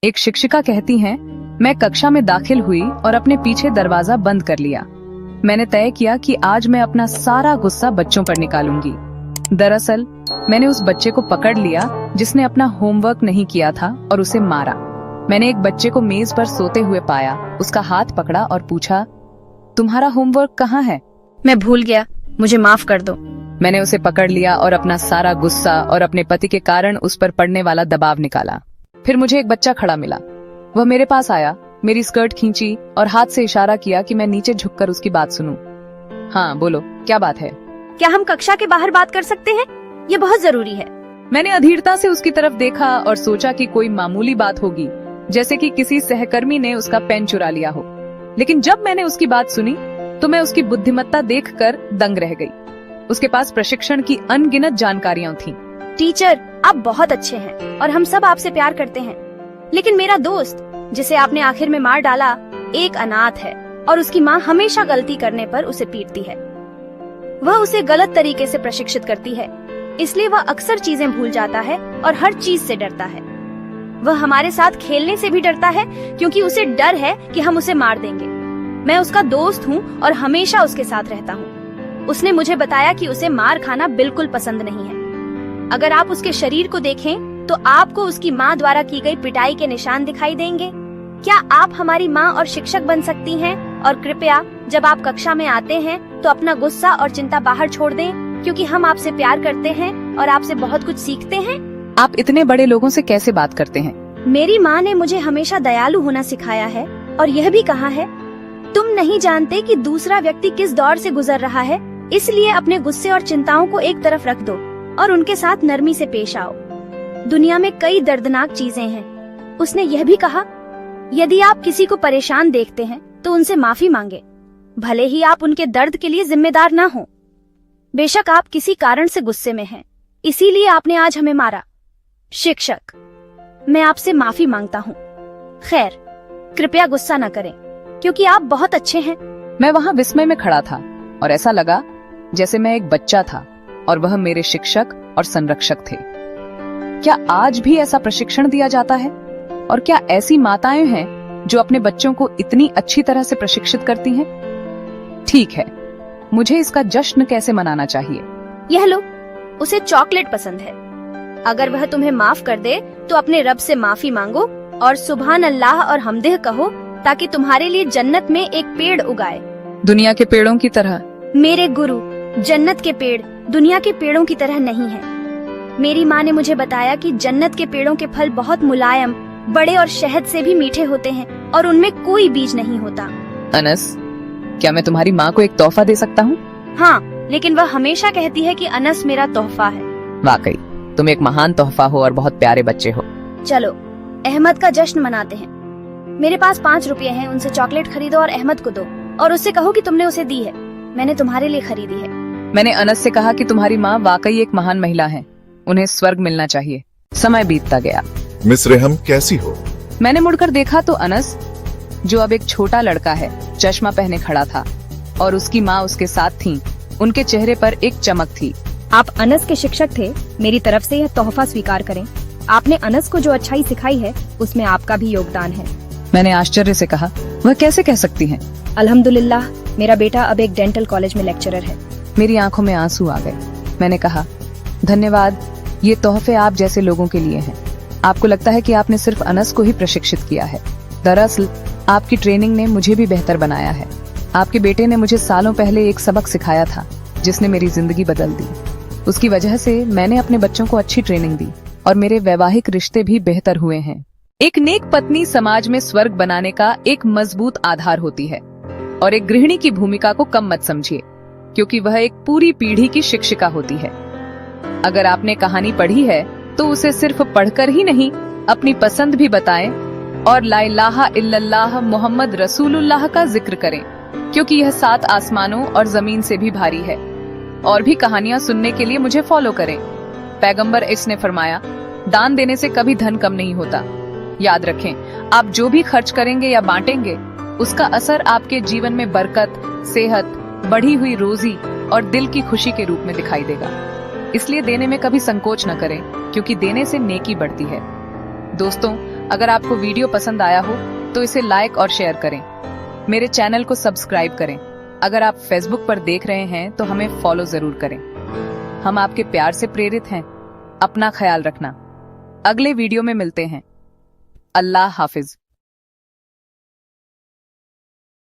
एक शिक्षिका कहती हैं, मैं कक्षा में दाखिल हुई और अपने पीछे दरवाजा बंद कर लिया। मैंने तय किया कि आज मैं अपना सारा गुस्सा बच्चों पर निकालूंगी। दरअसल मैंने उस बच्चे को पकड़ लिया जिसने अपना होमवर्क नहीं किया था और उसे मारा। मैंने एक बच्चे को मेज पर सोते हुए पाया, उसका हाथ पकड़ा और पूछा, तुम्हारा होमवर्क कहाँ है? मैं भूल गया, मुझे माफ कर दो। मैंने उसे पकड़ लिया और अपना सारा गुस्सा और अपने पति के कारण उस पर पड़ने वाला दबाव निकाला। फिर मुझे एक बच्चा खड़ा मिला। वह मेरे पास आया, मेरी स्कर्ट खींची और हाथ से इशारा किया कि मैं नीचे झुककर उसकी बात सुनूं। हाँ बोलो, क्या बात है? क्या हम कक्षा के बाहर बात कर सकते हैं? ये बहुत जरूरी है। मैंने अधीरता से उसकी तरफ देखा और सोचा कि कोई मामूली बात होगी, जैसे कि किसी सहकर्मी ने उसका पेन चुरा लिया हो। लेकिन जब मैंने उसकी बात सुनी तो मैं उसकी बुद्धिमत्ता देखकर दंग रह गई। उसके पास प्रशिक्षण की अनगिनत जानकारियां थीं। टीचर, आप बहुत अच्छे हैं और हम सब आपसे प्यार करते हैं। लेकिन मेरा दोस्त, जिसे आपने आखिर में मार डाला, एक अनाथ है और उसकी माँ हमेशा गलती करने पर उसे पीटती है। वह उसे गलत तरीके से प्रशिक्षित करती है, इसलिए वह अक्सर चीजें भूल जाता है और हर चीज से डरता है। वह हमारे साथ खेलने से भी डरता है क्योंकि उसे डर है कि हम उसे मार देंगे। मैं उसका दोस्त हूँ और हमेशा उसके साथ रहता हूँ। उसने मुझे बताया कि उसे मार खाना बिल्कुल पसंद नहीं है। अगर आप उसके शरीर को देखें तो आपको उसकी माँ द्वारा की गई पिटाई के निशान दिखाई देंगे। क्या आप हमारी माँ और शिक्षक बन सकती हैं? और कृपया जब आप कक्षा में आते हैं तो अपना गुस्सा और चिंता बाहर छोड़ दें, क्योंकि हम आपसे प्यार करते हैं और आपसे बहुत कुछ सीखते हैं। आप इतने बड़े लोगों से कैसे बात करते हैं? मेरी माँ ने मुझे हमेशा दयालु होना सिखाया है और यह भी कहा है, तुम नहीं जानते कि दूसरा व्यक्ति किस दौर से गुजर रहा है, इसलिए अपने गुस्से और चिंताओं को एक तरफ रख दो और उनके साथ नरमी से पेश आओ। दुनिया में कई दर्दनाक चीजें हैं। उसने यह भी कहा, यदि आप किसी को परेशान देखते हैं तो उनसे माफी मांगे, भले ही आप उनके दर्द के लिए जिम्मेदार न हो। बेशक आप किसी कारण से गुस्से में हैं, इसीलिए आपने आज हमें मारा। शिक्षक, मैं आपसे माफी मांगता हूँ। खैर, कृपया गुस्सा न करें, क्योंकि आप बहुत अच्छे हैं। मैं वहाँ विस्मय में खड़ा था और ऐसा लगा जैसे मैं एक बच्चा था और वह मेरे शिक्षक और संरक्षक थे। क्या आज भी ऐसा प्रशिक्षण दिया जाता है? और क्या ऐसी माताएं हैं जो अपने बच्चों को इतनी अच्छी तरह से प्रशिक्षित करती हैं? ठीक है, मुझे इसका जश्न कैसे मनाना चाहिए? यह लो, उसे चॉकलेट पसंद है। अगर वह तुम्हें माफ कर दे तो अपने रब से माफी मांगो और सुभान अल्लाह और हमदिह कहो, ताकि तुम्हारे लिए जन्नत में एक पेड़ उगाए। दुनिया के पेड़ों की तरह? मेरे गुरु, जन्नत के पेड़ दुनिया के पेड़ों की तरह नहीं है। मेरी माँ ने मुझे बताया कि जन्नत के पेड़ों के फल बहुत मुलायम, बड़े और शहद से भी मीठे होते हैं और उनमें कोई बीज नहीं होता। अनस, क्या मैं तुम्हारी माँ को एक तोहफा दे सकता हूँ? हाँ, लेकिन वह हमेशा कहती है कि अनस मेरा तोहफा है। वाकई तुम एक महान तोहफा हो और बहुत प्यारे बच्चे हो। चलो अहमद का जश्न मनाते हैं। मेरे पास 5 रुपए हैं, उनसे चॉकलेट खरीदो और अहमद को दो और उससे कहो कि तुमने उसे दी है, मैंने तुम्हारे लिए खरीदी है। मैंने अनस से कहा कि तुम्हारी माँ वाकई एक महान महिला है, उन्हें स्वर्ग मिलना चाहिए। समय बीतता गया। मिस रेहम कैसी हो? मैंने मुड़कर देखा तो अनस, जो अब एक छोटा लड़का है, चश्मा पहने खड़ा था और उसकी माँ उसके साथ थी। उनके चेहरे पर एक चमक थी। आप अनस के शिक्षक थे, मेरी तरफ से यह तोहफा स्वीकार करें। आपने अनस को जो अच्छाई सिखाई है उसमें आपका भी योगदान है। मैंने आश्चर्य से कहा, वह कैसे कह सकती हैं? अल्हम्दुलिल्लाह, मेरा बेटा अब एक डेंटल कॉलेज में लेक्चरर है। मेरी आंखों में आंसू आ गए। मैंने कहा, धन्यवाद, ये तोहफे आप जैसे लोगों के लिए हैं। आपको लगता है कि आपने सिर्फ अनस को ही प्रशिक्षित किया है। दरअसल आपकी ट्रेनिंग ने मुझे भी बेहतर बनाया है। आपके बेटे ने मुझे सालों पहले एक सबक सिखाया था जिसने मेरी जिंदगी बदल दी। उसकी वजह से मैंने अपने बच्चों को अच्छी ट्रेनिंग दी और मेरे वैवाहिक रिश्ते भी बेहतर हुए हैं। एक नेक पत्नी समाज में स्वर्ग बनाने का एक मजबूत आधार होती है और एक गृहिणी की भूमिका को कम मत समझिए, क्योंकि वह एक पूरी पीढ़ी की शिक्षिका होती है। अगर आपने कहानी पढ़ी है तो उसे सिर्फ पढ़कर ही नहीं, अपनी पसंद भी बताएं और ला इलाहा इल्लल्लाह मुहम्मद रसूलुल्लाह का जिक्र करें, क्योंकि यह 7 आसमानों और जमीन से भी भारी है। और भी कहानियां सुनने के लिए मुझे फॉलो करें। पैगंबर इसने फरमाया, दान देने से कभी धन कम नहीं होता। याद रखें, आप जो भी खर्च करेंगे या बांटेंगे, उसका असर आपके जीवन में बरकत, सेहत, बढ़ी हुई रोजी और दिल की खुशी के रूप में दिखाई देगा। इसलिए देने में कभी संकोच न करें, क्योंकि देने से नेकी बढ़ती है। दोस्तों, अगर आपको वीडियो पसंद आया हो तो इसे लाइक और शेयर करें। मेरे चैनल को सब्सक्राइब करें। अगर आप फेसबुक पर देख रहे हैं तो हमें फॉलो जरूर करें। हम आपके प्यार से प्रेरित हैं। अपना ख्याल रखना। अगले वीडियो में मिलते हैं। अल्लाह हाफिज।